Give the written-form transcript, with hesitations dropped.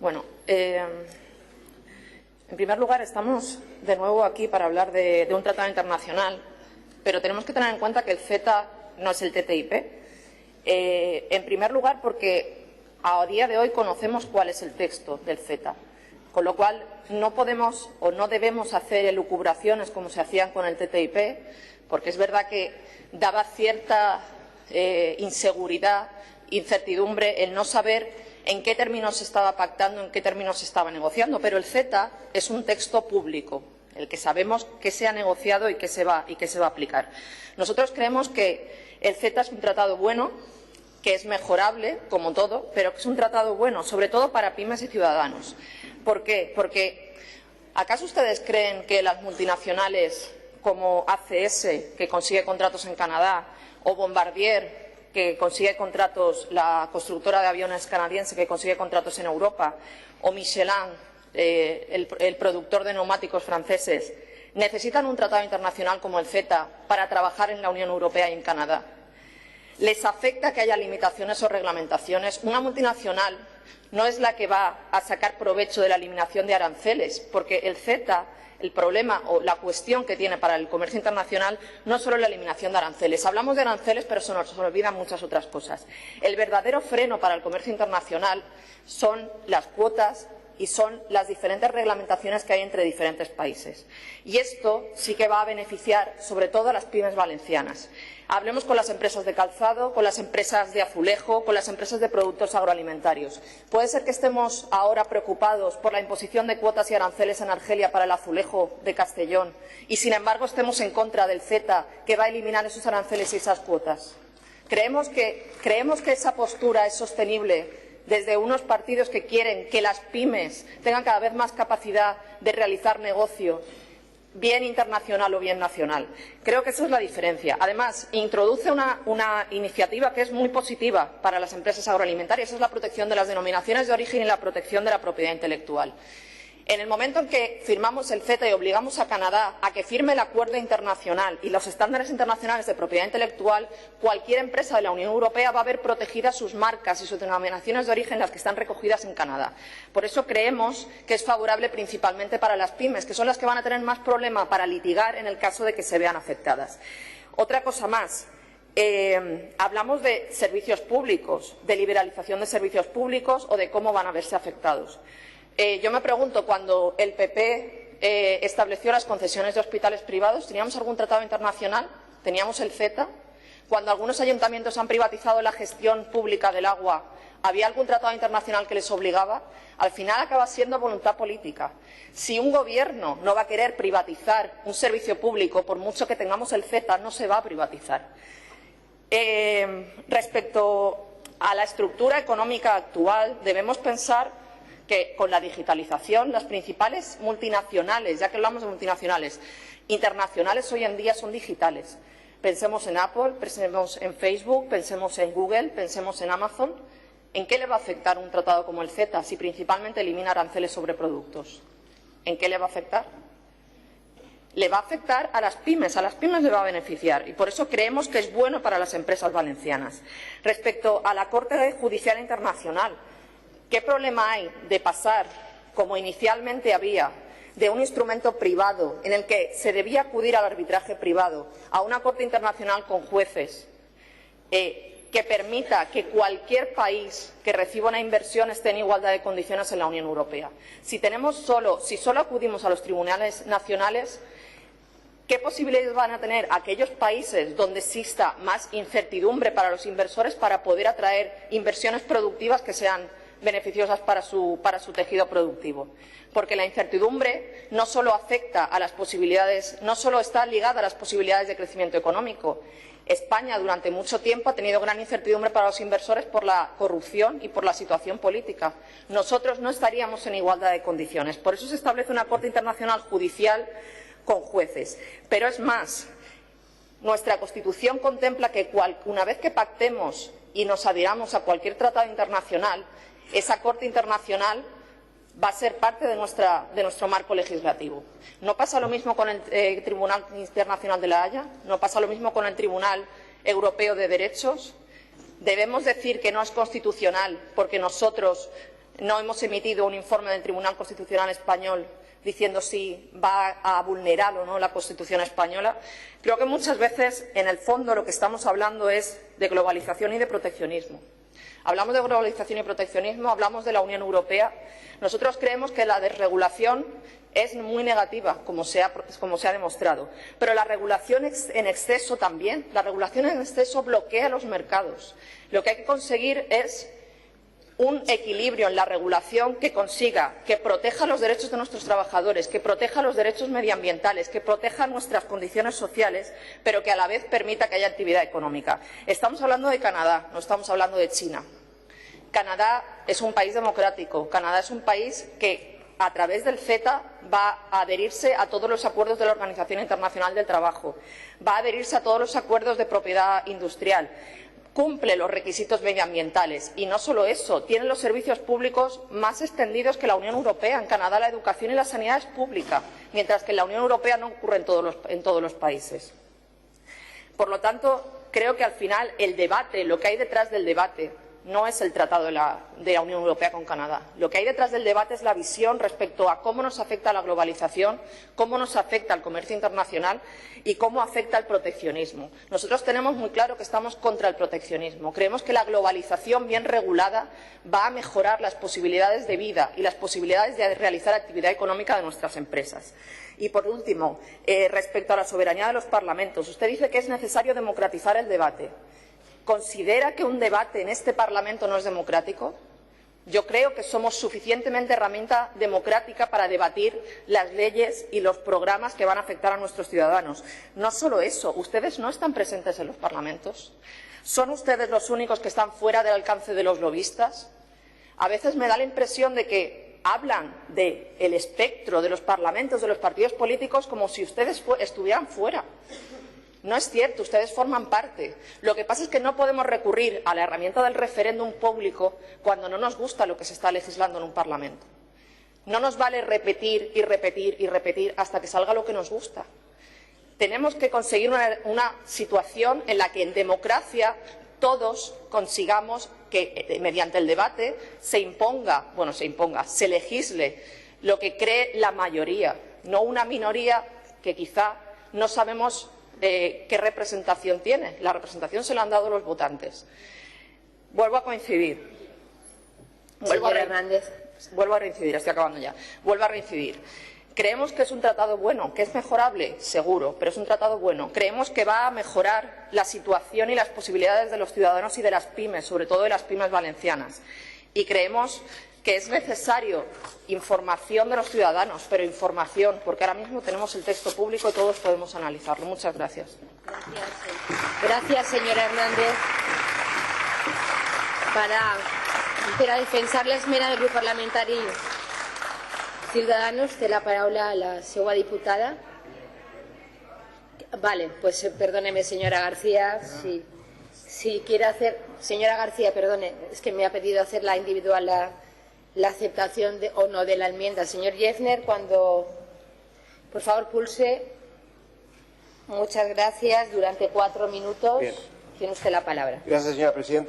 Bueno, en primer lugar, estamos de nuevo aquí para hablar de un tratado internacional, pero tenemos que tener en cuenta que el CETA no es el TTIP. En primer lugar, porque a día de hoy conocemos cuál es el texto del CETA, con lo cual no podemos o no debemos hacer elucubraciones como se hacían con el TTIP, porque es verdad que daba cierta inseguridad, incertidumbre el no saber en qué términos se estaba pactando, en qué términos se estaba negociando. Pero el CETA es un texto público, el que sabemos qué se ha negociado y qué se va a aplicar. Nosotros creemos que el CETA es un tratado bueno, que es mejorable, como todo, pero que es un tratado bueno, sobre todo para pymes y ciudadanos. ¿Por qué? Porque ¿acaso ustedes creen que las multinacionales como ACS, que consigue contratos en Canadá, o Bombardier, que consigue contratos, la constructora de aviones canadiense que consigue contratos en Europa, o Michelin, el productor de neumáticos franceses, necesitan un tratado internacional como el CETA para trabajar en la Unión Europea y en Canadá? ¿Les afecta que haya limitaciones o reglamentaciones? Una multinacional no es la que va a sacar provecho de la eliminación de aranceles, porque el CETA, el problema o la cuestión que tiene para el comercio internacional no es solo la eliminación de aranceles. Hablamos de aranceles, pero se nos olvidan muchas otras cosas. El verdadero freno para el comercio internacional son las cuotas y son las diferentes reglamentaciones que hay entre diferentes países. Y esto sí que va a beneficiar sobre todo a las pymes valencianas. Hablemos con las empresas de calzado, con las empresas de azulejo, con las empresas de productos agroalimentarios. Puede ser que estemos ahora preocupados por la imposición de cuotas y aranceles en Argelia para el azulejo de Castellón y, sin embargo, estemos en contra del CETA, que va a eliminar esos aranceles y esas cuotas. ¿Creemos que esa postura es sostenible desde unos partidos que quieren que las pymes tengan cada vez más capacidad de realizar negocio, bien internacional o bien nacional? Creo que esa es la diferencia. Además, introduce una iniciativa que es muy positiva para las empresas agroalimentarias, es la protección de las denominaciones de origen y la protección de la propiedad intelectual. En el momento en que firmamos el CETA y obligamos a Canadá a que firme el acuerdo internacional y los estándares internacionales de propiedad intelectual, cualquier empresa de la Unión Europea va a ver protegidas sus marcas y sus denominaciones de origen, las que están recogidas en Canadá. Por eso creemos que es favorable principalmente para las pymes, que son las que van a tener más problema para litigar en el caso de que se vean afectadas. Otra cosa más. Hablamos de servicios públicos, de liberalización de servicios públicos o de cómo van a verse afectados. Yo me pregunto, cuando el PP estableció las concesiones de hospitales privados, ¿teníamos algún tratado internacional? ¿Teníamos el CETA? Cuando algunos ayuntamientos han privatizado la gestión pública del agua, ¿había algún tratado internacional que les obligaba? Al final acaba siendo voluntad política. Si un gobierno no va a querer privatizar un servicio público, por mucho que tengamos el CETA, no se va a privatizar. Respecto a la estructura económica actual, debemos pensar que con la digitalización las principales multinacionales, ya que hablamos de multinacionales, internacionales hoy en día son digitales. Pensemos en Apple, pensemos en Facebook, pensemos en Google, pensemos en Amazon. ¿En qué le va a afectar un tratado como el CETA si principalmente elimina aranceles sobre productos? ¿En qué le va a afectar? Le va a afectar a las pymes le va a beneficiar y por eso creemos que es bueno para las empresas valencianas. Respecto a la Corte Judicial Internacional, ¿qué problema hay de pasar, como inicialmente había, de un instrumento privado en el que se debía acudir al arbitraje privado a una Corte Internacional con jueces que permita que cualquier país que reciba una inversión esté en igualdad de condiciones en la Unión Europea? Si solo acudimos a los tribunales nacionales, ¿qué posibilidades van a tener aquellos países donde exista más incertidumbre para los inversores para poder atraer inversiones productivas que sean beneficiosas para su tejido productivo? Porque la incertidumbre no solo afecta a las posibilidades, no solo está ligada a las posibilidades de crecimiento económico. España durante mucho tiempo ha tenido gran incertidumbre para los inversores por la corrupción y por la situación política. Nosotros no estaríamos en igualdad de condiciones. Por eso se establece una Corte Internacional Judicial con jueces. Pero es más, nuestra Constitución contempla que una vez que pactemos y nos adhiramos a cualquier tratado internacional, esa Corte Internacional va a ser parte de nuestro marco legislativo. ¿No pasa lo mismo con el Tribunal Internacional de la Haya? ¿No pasa lo mismo con el Tribunal Europeo de Derechos? Debemos decir que no es constitucional porque nosotros no hemos emitido un informe del Tribunal Constitucional Español diciendo si va a vulnerar o no la Constitución española. Creo que muchas veces, en el fondo, lo que estamos hablando es de globalización y de proteccionismo. Hablamos de globalización y proteccionismo, hablamos de la Unión Europea. Nosotros creemos que la desregulación es muy negativa, como se ha demostrado. Pero la regulación en exceso también. La regulación en exceso bloquea los mercados. Lo que hay que conseguir es un equilibrio en la regulación que consiga que proteja los derechos de nuestros trabajadores, que proteja los derechos medioambientales, que proteja nuestras condiciones sociales, pero que a la vez permita que haya actividad económica. Estamos hablando de Canadá, no estamos hablando de China. Canadá es un país democrático. Canadá es un país que, a través del CETA, va a adherirse a todos los acuerdos de la Organización Internacional del Trabajo, va a adherirse a todos los acuerdos de propiedad industrial, cumple los requisitos medioambientales y no solo eso, tiene los servicios públicos más extendidos que la Unión Europea. En Canadá la educación y la sanidad es pública, mientras que en la Unión Europea no ocurre en todos los países. Por lo tanto, creo que al final el debate, lo que hay detrás del debate, no es el Tratado de la Unión Europea con Canadá. Lo que hay detrás del debate es la visión respecto a cómo nos afecta la globalización, cómo nos afecta el comercio internacional y cómo afecta el proteccionismo. Nosotros tenemos muy claro que estamos contra el proteccionismo. Creemos que la globalización bien regulada va a mejorar las posibilidades de vida y las posibilidades de realizar actividad económica de nuestras empresas. Y, por último, respecto a la soberanía de los parlamentos, usted dice que es necesario democratizar el debate. ¿Considera que un debate en este Parlamento no es democrático? Yo creo que somos suficientemente herramienta democrática para debatir las leyes y los programas que van a afectar a nuestros ciudadanos. No solo eso, ustedes no están presentes en los parlamentos. ¿Son ustedes los únicos que están fuera del alcance de los lobistas? A veces me da la impresión de que hablan del espectro de los parlamentos, de los partidos políticos, como si ustedes estuvieran fuera. No es cierto, ustedes forman parte. Lo que pasa es que no podemos recurrir a la herramienta del referéndum público cuando no nos gusta lo que se está legislando en un Parlamento. No nos vale repetir y repetir y repetir hasta que salga lo que nos gusta. Tenemos que conseguir una situación en la que en democracia todos consigamos que mediante el debate se legisle lo que cree la mayoría, no una minoría que quizá no sabemos qué representación tiene. La representación se la han dado los votantes. Vuelvo a coincidir. Vuelvo a reincidir, estoy acabando ya. Vuelvo a reincidir. Creemos que es un tratado bueno, que es mejorable, seguro, pero es un tratado bueno. Creemos que va a mejorar la situación y las posibilidades de los ciudadanos y de las pymes, sobre todo de las pymes valencianas. Y creemos que es necesario información de los ciudadanos, pero información, porque ahora mismo tenemos el texto público y todos podemos analizarlo. Muchas gracias. Gracias, señora Hernández. Per a defensar l'esmena del grup parlamentari Ciudadanos, té la paraula la seva diputada. Vale, pues perdóneme, señora García, si quiere hacer... Señora García, perdone, es que me ha pedido hacer la individual la aceptación o no de la enmienda. Señor Jeffner, cuando por favor pulse. Muchas gracias. Durante 4 minutos. Bien. Tiene usted la palabra. Gracias, señora presidenta.